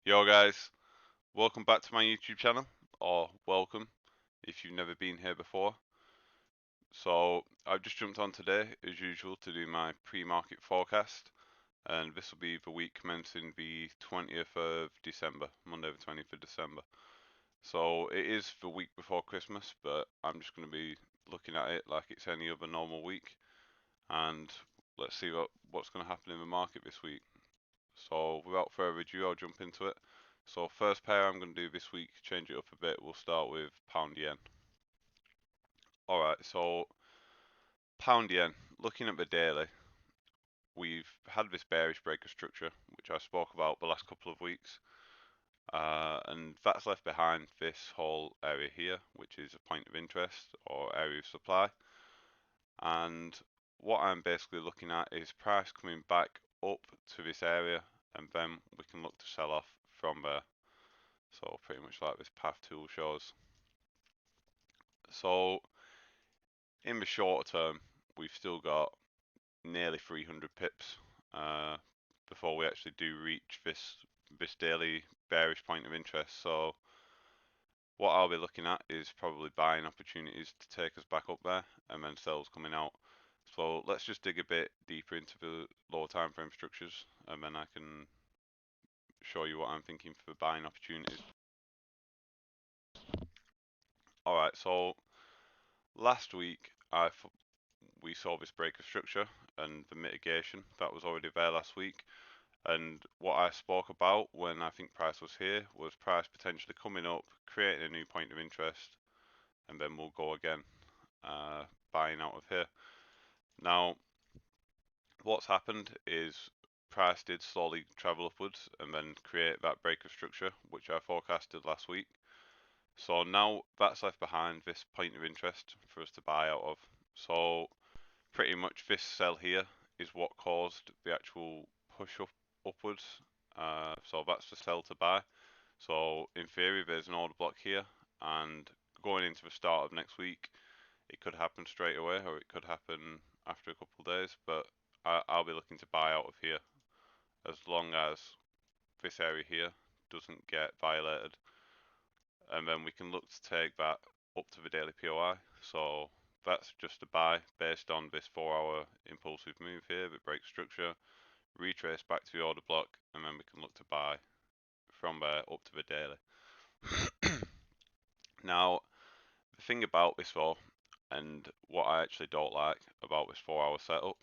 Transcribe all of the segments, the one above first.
Yo guys, welcome back to my YouTube channel, or welcome if you've never been here before. So I've just jumped on today as usual to do my pre-market forecast, and this will be the week commencing the 20th of December, Monday the 20th of December. So it is the week before Christmas, but I'm just going to be looking at it like it's any other normal week, and let's see what's going to happen in the market this week. So without further ado, I'll jump into it. So first pair I'm going to do this week, change it up a bit. We'll start with pound yen. Alright, so pound yen, looking at the daily, we've had this bearish breaker structure, which I spoke about the last couple of weeks. And that's left behind this whole area here, which is a point of interest or area of supply. And what I'm basically looking at is price coming back up to this area, and then we can look to sell off from there. So pretty much like this path tool shows. So in the shorter term, we've still got nearly 300 pips before we actually do reach this daily bearish point of interest. So what I'll be looking at is probably buying opportunities to take us back up there, and then sells coming out. So let's just dig a bit deeper into the lower time frame structures, and then I can show you what I'm thinking for buying opportunities. Alright, so last week we saw this breaker structure and the mitigation that was already there last week. And what I spoke about when I think price was here was price potentially coming up, creating a new point of interest, and then we'll go again, buying out of here. Now, what's happened is price did slowly travel upwards and then create that breaker structure, which I forecasted last week. So now that's left behind this point of interest for us to buy out of. So pretty much this sell here is what caused the actual push upwards. So that's the sell to buy. So in theory, there's an order block here, and going into the start of next week, it could happen straight away, or it could happen after a couple of days. But I'll be looking to buy out of here as long as this area here doesn't get violated, and then we can look to take that up to the daily POI. So that's just a buy based on this 4-hour impulsive move here, the break structure, retrace back to the order block, and then we can look to buy from there up to the daily. Now, the thing about this though, and what I actually don't like about this 4-hour setup,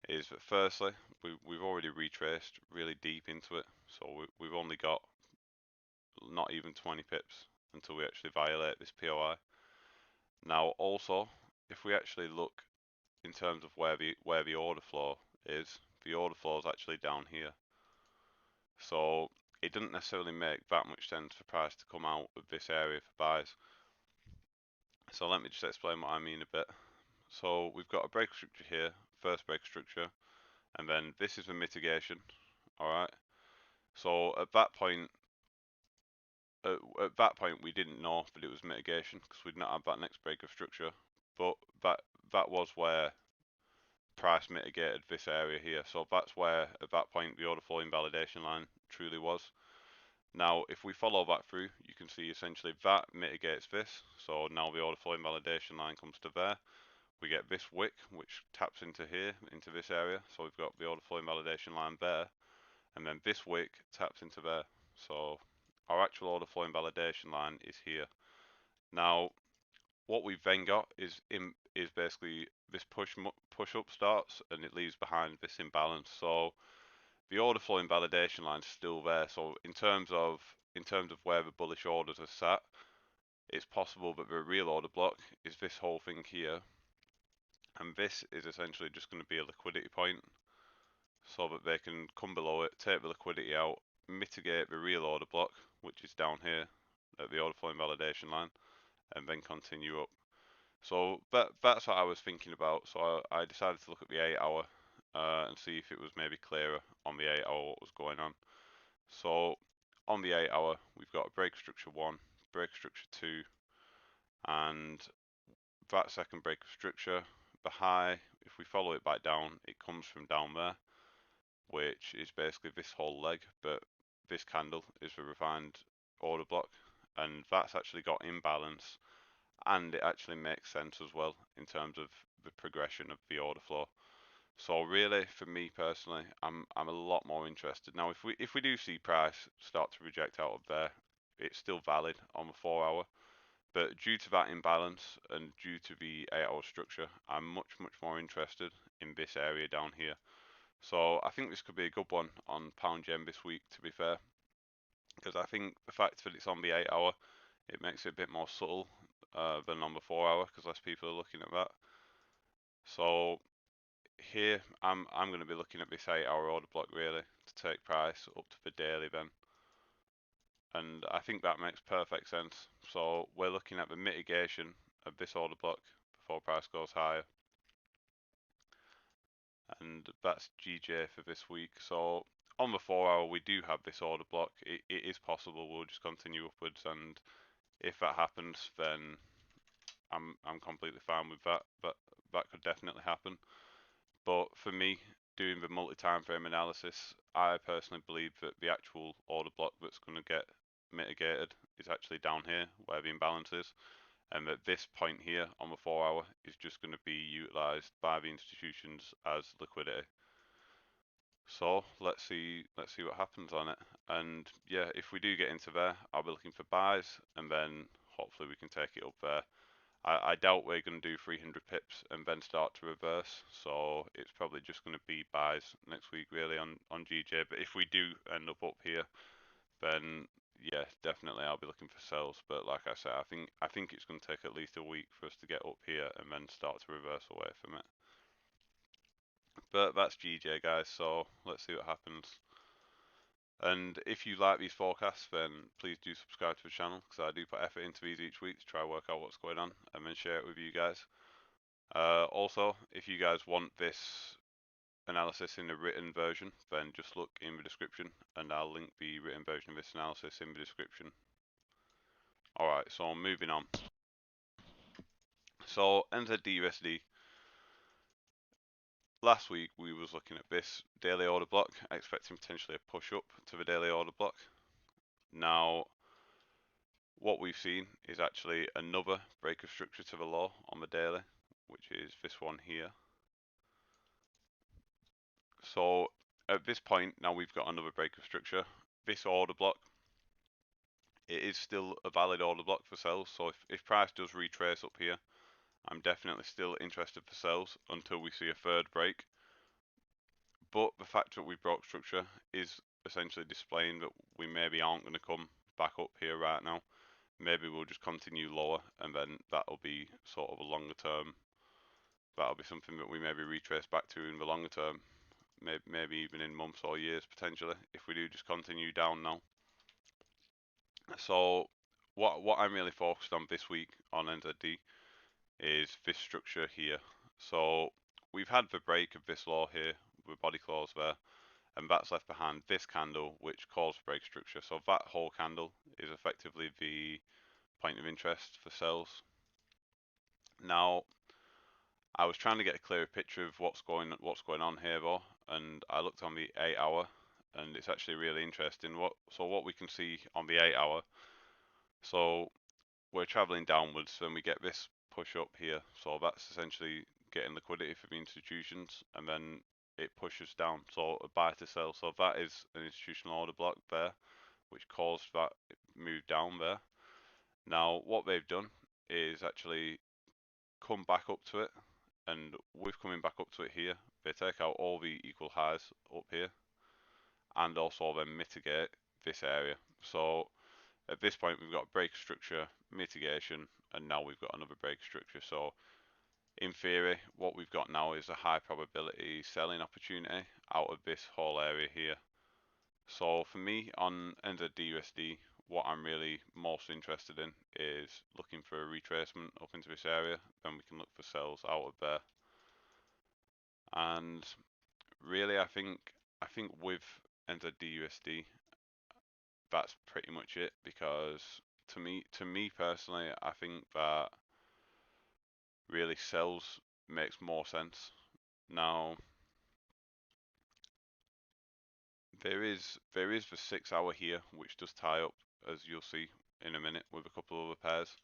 is that firstly, we've already retraced really deep into it, so we've only got not even 20 pips until we actually violate this POI. Now also, if we actually look in terms of where the order flow is, the order flow is actually down here. So it doesn't necessarily make that much sense for price to come out of this area for buys. So let me just explain what I mean a bit. So we've got a break structure here, first break structure, and then this is the mitigation. Alright. So at that point we didn't know that it was mitigation because we'd not had that next break of structure. But that was where price mitigated this area here. So that's where at that point the order flow invalidation line truly was. Now if we follow that through, you can see essentially that mitigates this. So now the order flow invalidation line comes to there. We get this wick which taps into here, into this area. So we've got the order flow invalidation line there, and then this wick taps into there. So our actual order flow invalidation line is here. Now what we've then got is basically this push up starts and it leaves behind this imbalance. So the order flow invalidation line is still there. So in terms of where the bullish orders are sat, it's possible that the real order block is this whole thing here, and this is essentially just going to be a liquidity point, so that they can come below it, take the liquidity out, mitigate the real order block, which is down here at the order flow invalidation line, and then continue up. So that's what I was thinking about. So I decided to look at the 8-hour and see if it was maybe clearer on the 8-hour what was going on. So on the 8-hour, we've got a break structure 1, break structure 2, and that second break of structure, the high, if we follow it back down, it comes from down there, which is basically this whole leg, but this candle is the refined order block, and that's actually got imbalance, and it actually makes sense as well in terms of the progression of the order flow. So really, for me personally, I'm a lot more interested now. If we do see price start to reject out of there, it's still valid on the 4 hour. But due to that imbalance and due to the 8 hour structure, I'm much more interested in this area down here. So I think this could be a good one on pound yen this week, to be fair, because I think the fact that it's on the 8 hour, it makes it a bit more subtle than on the 4 hour, because less people are looking at that. So here I'm going to be looking at this 8 hour order block really to take price up to the daily then, and I think that makes perfect sense. So we're looking at the mitigation of this order block before price goes higher, and that's GJ for this week. So on the 4 hour we do have this order block. It is possible we'll just continue upwards, and if that happens then I'm completely fine with that, but that could definitely happen. But for me, doing the multi-time frame analysis, I personally believe that the actual order block that's going to get mitigated is actually down here where the imbalance is, and that this point here on the 4 hour is just going to be utilized by the institutions as liquidity. So let's see what happens on it. And yeah, if we do get into there, I'll be looking for buys, and then hopefully we can take it up there. I doubt we're going to do 300 pips and then start to reverse, so it's probably just going to be buys next week really on GJ. But if we do end up here, then yeah, definitely I'll be looking for sells. But like I said, I think it's going to take at least a week for us to get up here and then start to reverse away from it. But that's GJ, guys, so let's see what happens. And if you like these forecasts, then please do subscribe to the channel, because I do put effort into these each week to try and work out what's going on and then share it with you guys. Also, if you guys want this analysis in the written version, then just look in the description and I'll link the written version of this analysis in the description. Alright, so moving on. So Nzdusd. Last week we was looking at this daily order block, expecting potentially a push up to the daily order block. Now, what we've seen is actually another break of structure to the low on the daily, which is this one here. So at this point now we've got another break of structure. This order block, it is still a valid order block for sales. So if price does retrace up here, I'm definitely still interested for sales until we see a third break. But the fact that we broke structure is essentially displaying that we maybe aren't going to come back up here right now. Maybe we'll just continue lower, and then that'll be sort of a longer term. That'll be something that we maybe retrace back to in the longer term, maybe even in months or years potentially, if we do just continue down now. So what I'm really focused on this week on NZD is this structure here. So we've had the break of this low here with body close there, and that's left behind this candle which calls for break structure. So that whole candle is effectively the point of interest for sales. Now, I was trying to get a clearer picture of what's going on here though, and I looked on the 8 hour, and it's actually really interesting. What we can see on the 8 hour, so we're traveling downwards, then we get this push up here. So that's essentially getting liquidity for the institutions, and then it pushes down. So a buy to sell. So that is an institutional order block there, which caused that move down there. Now what they've done is actually come back up to it, and with coming back up to it here, they take out all the equal highs up here, and also then mitigate this area. So at this point we've got break structure, mitigation, and now we've got another break structure. So in theory, what we've got now is a high probability selling opportunity out of this whole area here. So for me on Nzdusd, what I'm really most interested in is looking for a retracement up into this area, then we can look for sells out of there. And really I think with Nzdusd, that's pretty much it, because to me personally, I think that really sells makes more sense. Now There is the 6 hour here, which does tie up, as you'll see in a minute, with a couple of other pairs.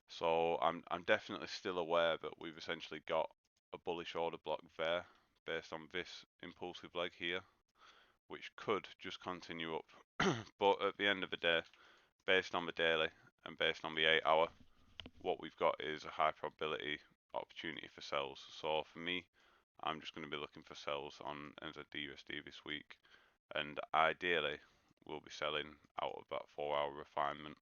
So I'm definitely still aware that we've essentially got a bullish order block there based on this impulsive leg here, which could just continue up. But at the end of the day, based on the daily and based on the 8 hour, what we've got is a high probability opportunity for sells. So for me, I'm just going to be looking for sells on Nzdusd this week, and ideally we'll be selling out of that 4 hour refinement.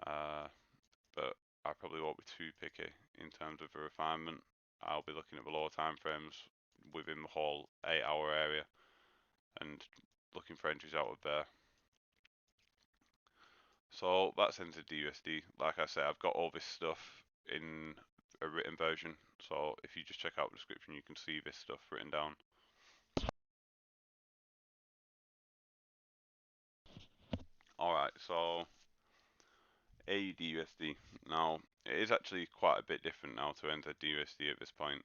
But I probably won't be too picky in terms of the refinement. I'll be looking at the lower time frames within the whole 8 hour area and looking for entries out of there. So that's Nzdusd. Like I said, I've got all this stuff in a written version, so if you just check out the description you can see this stuff written down. Alright, so AUDUSD. Now, it is actually quite a bit different now to Nzdusd at this point.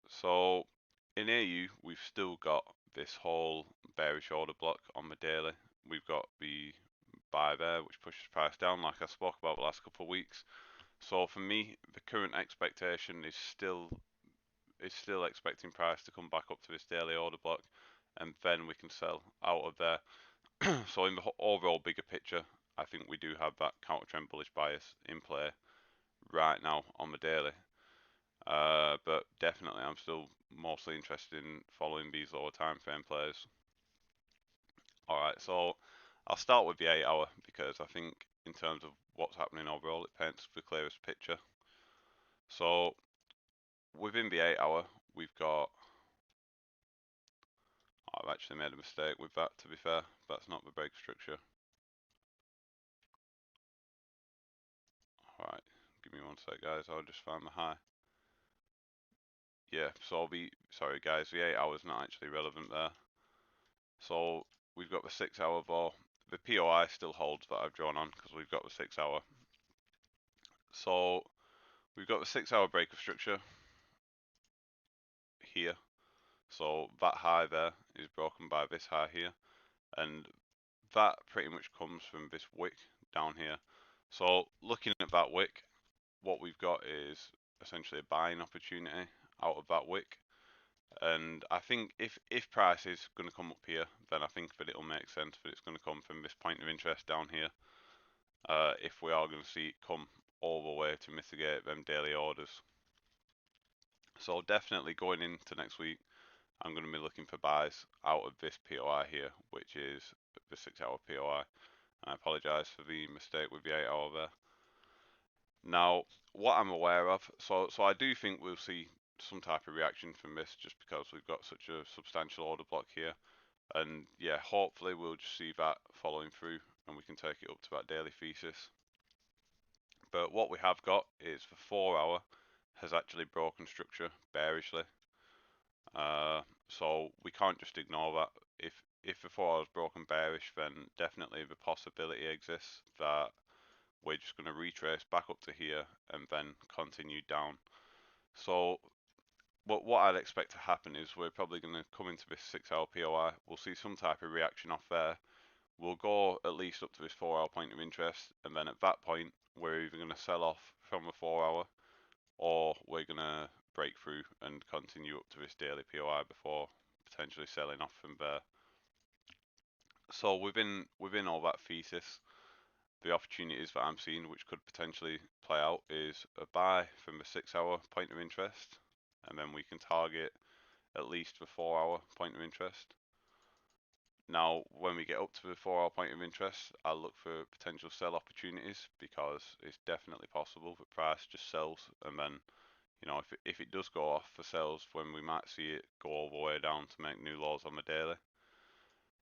So, in AU, we've still got this whole bearish order block on the daily. We've got the buy there, which pushes price down, like I spoke about the last couple of weeks. So for me, the current expectation is still expecting price to come back up to this daily order block, and then we can sell out of there. So in the overall bigger picture, I think we do have that counter trend bullish bias in play right now on the daily. But definitely, I'm still mostly interested in following these lower time frame plays. Alright, so I'll start with the 8 hour because I think in terms of what's happening overall, it paints the clearest picture. So within the 8 hour, we've got. I've actually made a mistake with that, to be fair. That's not the break structure. Alright, give me one sec, guys. I'll just find the high. Yeah, so sorry guys, the 8 hour is not actually relevant there. So we've got the 6 hour bar. The POI still holds that I've drawn on because we've got the 6 hour. So we've got the 6 hour break of structure here. So that high there is broken by this high here, and that pretty much comes from this wick down here. So looking at that wick, what we've got is essentially a buying opportunity out of that wick. And I think if price is going to come up here, then I think that it'll make sense that it's going to come from this point of interest down here. If we are going to see it come all the way to mitigate them daily orders. So definitely going into next week, I'm going to be looking for buys out of this POI here, which is the 6 hour POI. I apologise for the mistake with the 8 hour there. Now, what I'm aware of, so I do think we'll see some type of reaction from this just because we've got such a substantial order block here. And yeah, hopefully we'll just see that following through and we can take it up to that daily thesis. But what we have got is the 4 hour has actually broken structure bearishly. So we can't just ignore that. If the 4 hour is broken bearish, then definitely the possibility exists that we're just going to retrace back up to here and then continue down. So what I'd expect to happen is we're probably going to come into this 6 hour POI. We'll see some type of reaction off there. We'll go at least up to this 4 hour point of interest, and then at that point we're either going to sell off from the 4 hour or we're going to break through and continue up to this daily POI before potentially selling off from there. So within all that thesis, the opportunities that I'm seeing which could potentially play out is a buy from the 6 hour point of interest, and then we can target at least the 4 hour point of interest. Now, when we get up to the 4 hour point of interest, I'll look for potential sell opportunities because it's definitely possible that price just sells, and then, you know, if it does go off for sells, when we might see it go all the way down to make new lows on the daily.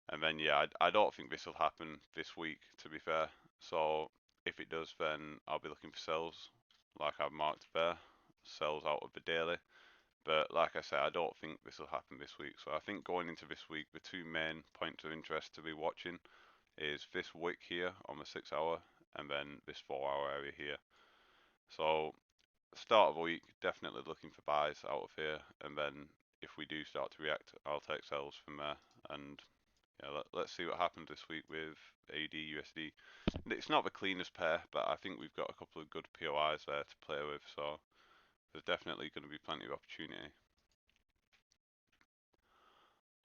And then, yeah, I don't think this will happen this week, to be fair. So if it does, then I'll be looking for sells, like I've marked there, sells out of the daily. But like I said, I don't think this will happen this week. So I think going into this week, the two main points of interest to be watching is this wick here on the 6 hour and then this 4 hour area here. So start of the week, definitely looking for buys out of here. And then if we do start to react, I'll take sells from there. And yeah, let's see what happens this week with AD USD. It's not the cleanest pair, but I think we've got a couple of good POIs there to play with, so there's definitely going to be plenty of opportunity.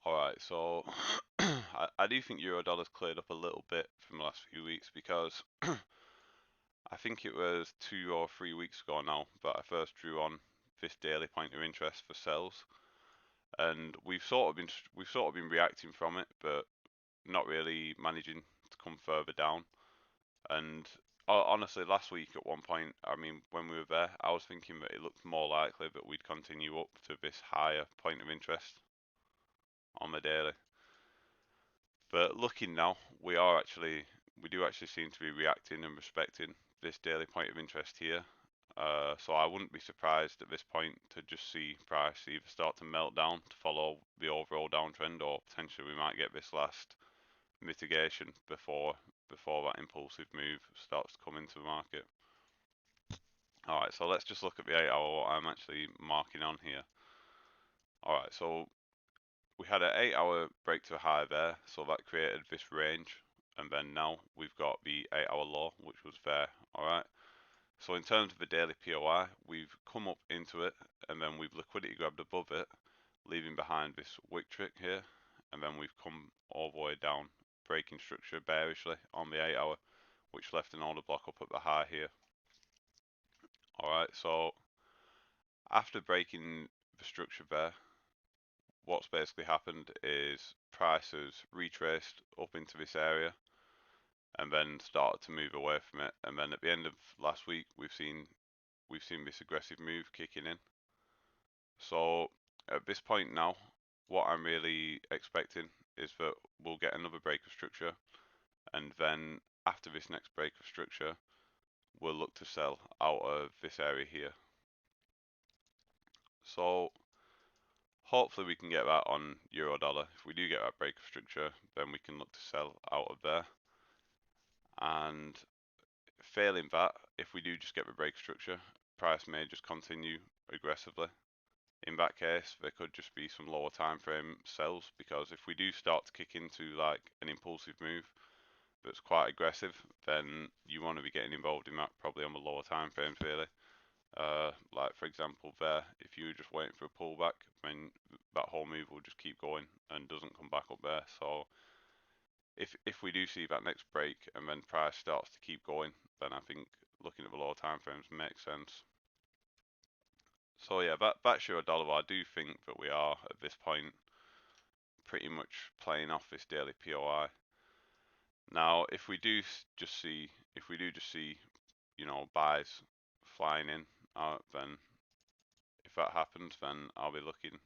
Alright, so I do think Eurodollar's cleared up a little bit from the last few weeks, because I think it was 2 or 3 weeks ago now that I first drew on this daily point of interest for sells, and we've sort of been reacting from it, but not really managing to come further down. And honestly, last week at one point, I mean, when we were there, I was thinking that it looked more likely that we'd continue up to this higher point of interest on the daily. But looking now, we do actually seem to be reacting and respecting this daily point of interest here. So I wouldn't be surprised at this point to just see price either start to melt down to follow the overall downtrend, or potentially we might get this last mitigation before that impulsive move starts to come into the market. Alright, so let's just look at the 8 hour, what I'm actually marking on here. Alright, so we had an 8 hour break to a high there, so that created this range, and then now we've got the 8 hour low, which was there. Alright, so in terms of the daily POI, we've come up into it, and then we've liquidity grabbed above it, leaving behind this wick trick here, and then we've come all the way down, breaking structure bearishly on the 8 hour, which left an order block up at the high here. Alright, so after breaking the structure there, what's basically happened is prices retraced up into this area and then started to move away from it, and then at the end of last week we've seen this aggressive move kicking in. So at this point now, what I'm really expecting is that we'll get another break of structure, and then after this next break of structure we'll look to sell out of this area here. So hopefully we can get that on euro dollar. If we do get that break of structure, then we can look to sell out of there. And failing that, if we do just get the break structure, price may just continue aggressively. In that case, there could just be some lower time frame sells, because if we do start to kick into like an impulsive move that's quite aggressive, then you want to be getting involved in that probably on the lower time frames really. Like for example there, if you were just waiting for a pullback, then that whole move will just keep going and doesn't come back up there. So if we do see that next break and then price starts to keep going, then I think looking at the lower time frames makes sense. So yeah, that's euro dollar. I do think that we are at this point pretty much playing off this daily POI. Now, if we do just see, you know, buys flying in, then if that happens, then I'll be looking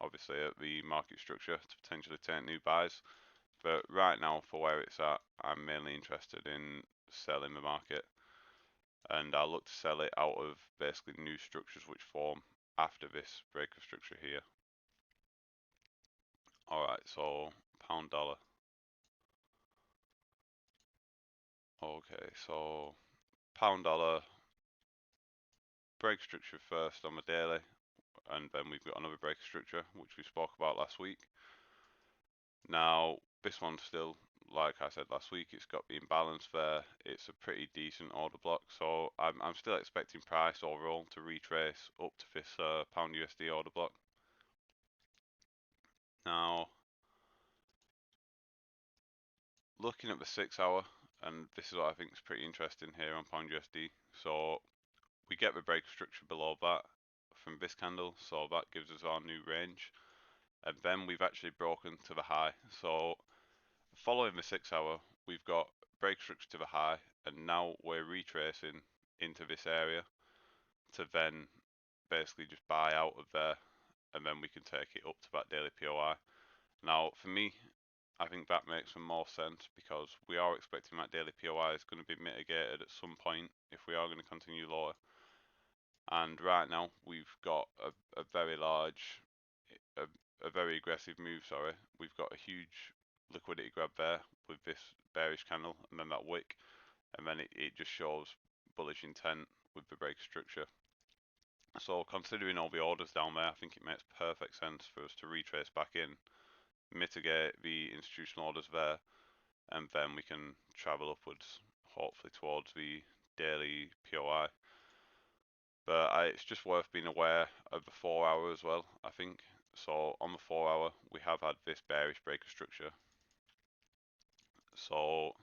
obviously at the market structure to potentially take new buys. But right now, for where it's at, I'm mainly interested in selling the market, and I'll look to sell it out of basically new structures which form after this break of structure here. Alright, so pound dollar. Okay, so pound dollar break structure first on the daily, and then we've got another break structure which we spoke about last week. Now this one's still, like I said last week, it's got the imbalance there. It's a pretty decent order block, so I'm still expecting price overall to retrace up to this pound USD order block. Now looking at the 6 hour, and this is what I think is pretty interesting here on pound USD. So we get the break structure below that from this candle, so that gives us our new range, and then we've actually broken to the high. So following the 6 hour, we've got break structure to the high, and now we're retracing into this area to then basically just buy out of there, and then we can take it up to that daily POI. Now for me, I think that makes some more sense, because we are expecting that daily POI is going to be mitigated at some point if we are going to continue lower. And right now we've got a very large, a very aggressive move, sorry. We've got a huge liquidity grab there with this bearish candle and then that wick, and then it just shows bullish intent with the break structure. So considering all the orders down there, I think it makes perfect sense for us to retrace back in, mitigate the institutional orders there, and then we can travel upwards, hopefully towards the daily POI. But it's just worth being aware of the 4 hour as well, I think. So on the 4 hour, we have had this bearish breaker structure. So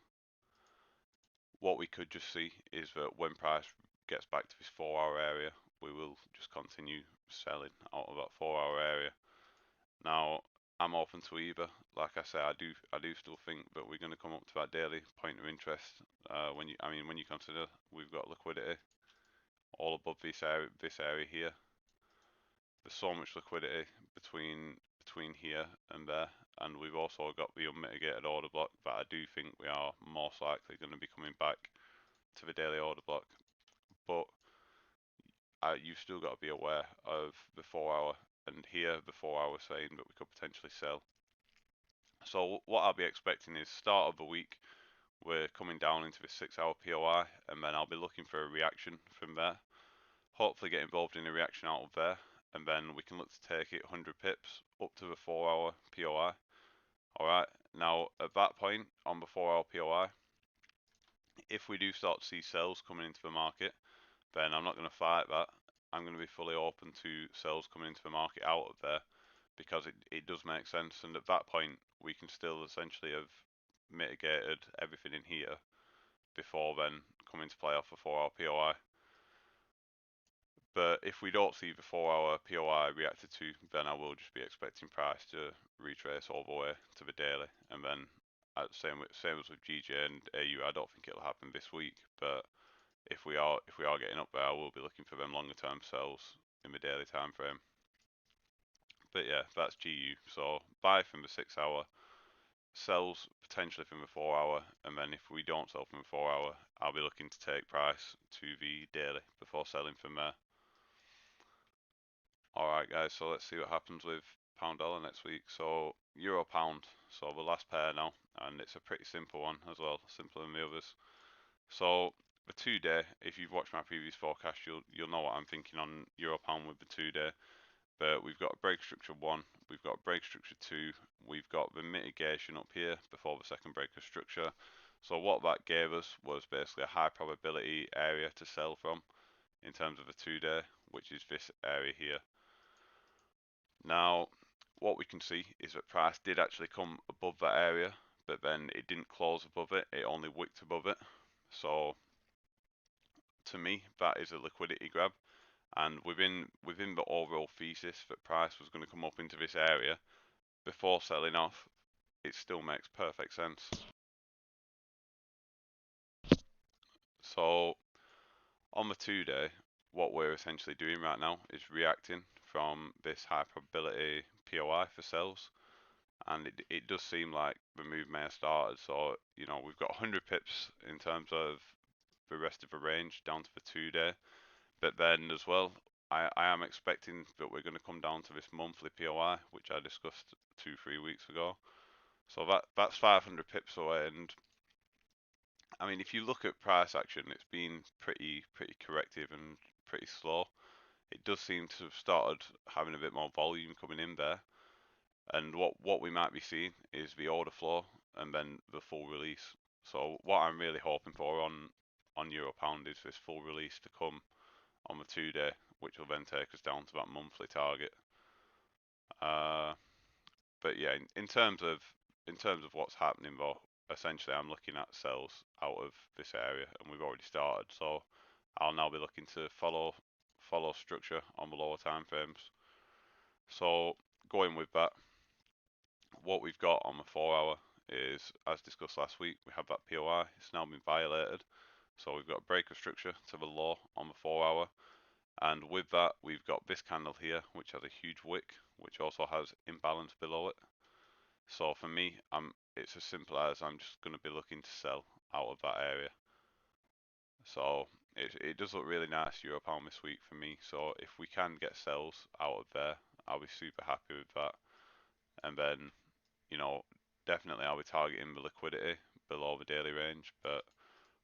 what we could just see is that when price gets back to this 4 hour area, we will just continue selling out of that 4 hour area. Now, I'm open to either. Like I say, I do still think that we're going to come up to that daily point of interest. When you consider we've got liquidity all above this area here. There's so much liquidity between here and there, and we've also got the unmitigated order block that I do think we are most likely going to be coming back to the daily order block. But you've still got to be aware of the 4 hour, and here the 4 hour saying that we could potentially sell. So what I'll be expecting is start of the week, we're coming down into the 6 hour POI, and then I'll be looking for a reaction from there. Hopefully get involved in a reaction out of there, and then we can look to take it 100 pips up to the 4 hour POI. Alright, now at that point on the 4 hour POI, if we do start to see sells coming into the market, then I'm not going to fight that. I'm going to be fully open to sells coming into the market out of there, because it does make sense, and at that point we can still essentially have mitigated everything in here before then coming to play off a 4 hour POI. But if we don't see the 4 hour POI reacted to, then I will just be expecting price to retrace all the way to the daily, and then same as with GJ and AU. I don't think it'll happen this week, but if we are getting up there, I will be looking for them longer term sells in the daily time frame. But yeah, that's GU. So buy from the 6 hour, sells potentially from the 4 hour, and then if we don't sell from the 4 hour, I'll be looking to take price to the daily before selling from there. Alright guys, so let's see what happens with pound dollar next week. So euro pound, so the last pair now, and it's a pretty simple one as well, simpler than the others. So the 2 day, if you've watched my previous forecast, you'll know what I'm thinking on euro pound with the 2 day. But we've got break structure 1, we've got break structure 2, we've got the mitigation up here before the second breaker structure. So what that gave us was basically a high probability area to sell from in terms of a 2 day, which is this area here. Now, what we can see is that price did actually come above that area, but then it didn't close above it, it only wicked above it. So to me, that is a liquidity grab. And within the overall thesis that price was going to come up into this area before selling off, it still makes perfect sense. So on the 2 day, what we're essentially doing right now is reacting from this high probability POI for sells, and it does seem like the move may have started. So we've got 100 pips in terms of the rest of the range down to the 2 day, but then as well, I am expecting that we're going to come down to this monthly POI, which I discussed 2-3 weeks ago. So that's 500 pips away, and I mean, if you look at price action, it's been pretty corrective and pretty slow. It does seem to have started having a bit more volume coming in there, and what we might be seeing is the order flow and then the full release. So what I'm really hoping for on euro pound is this full release to come on the 2 day, which will then take us down to that monthly target. But yeah, in terms of what's happening though, essentially I'm looking at sells out of this area, and we've already started. So I'll now be looking to follow structure on the lower time frames. So going with that, what we've got on the 4 hour is, as discussed last week, we have that POI. It's now been violated. So we've got a breaker structure to the low on the 4 hour. And with that, we've got this candle here, which has a huge wick, which also has imbalance below it. So for me, it's as simple as I'm just going to be looking to sell out of that area. So it does look really nice euro pound this week for me. So if we can get sells out of there, I'll be super happy with that. And then, definitely I'll be targeting the liquidity below the daily range. But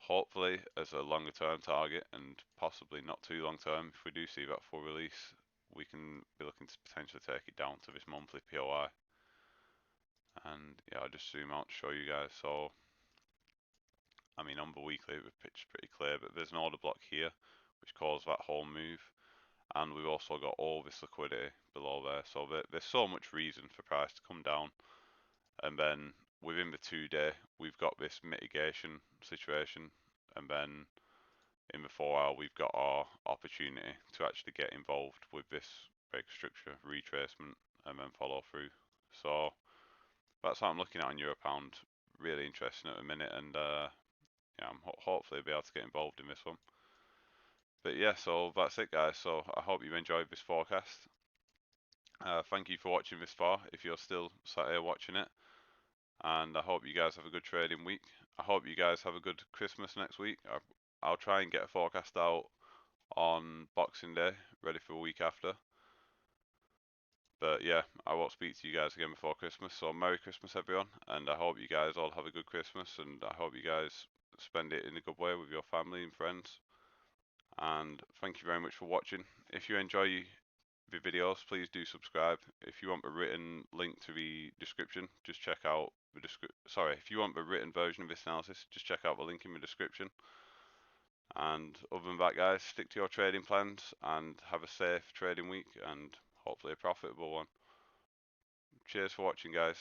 hopefully as a longer term target, and possibly not too long term, if we do see that full release, we can be looking to potentially take it down to this monthly POI. And yeah, I'll just zoom out to show you guys. So I mean, on the weekly the picture's pretty clear, but there's an order block here which caused that whole move, and we've also got all this liquidity below there. So there's so much reason for price to come down, and then within the 2 day we've got this mitigation situation, and then in the 4 hour we've got our opportunity to actually get involved with this break structure retracement and then follow through. So that's what I'm looking at on Europound. Really interesting at the minute, and yeah, I'm hopefully be able to get involved in this one. But yeah, so that's it, guys. So I hope you enjoyed this forecast. Thank you for watching this far, if you're still sat here watching it. And I hope you guys have a good trading week. I hope you guys have a good Christmas next week. I'll try and get a forecast out on Boxing Day, ready for a week after. But yeah, I won't speak to you guys again before Christmas. So Merry Christmas, everyone. And I hope you guys all have a good Christmas. And I hope you guys spend it in a good way with your family and friends. And thank you very much for watching. If you enjoy the videos, please do subscribe. If you want a written link to the description, just check out the if you want the written version of this analysis, just check out the link in the description. And other than that, guys, stick to your trading plans and have a safe trading week and hopefully a profitable one. Cheers for watching, guys.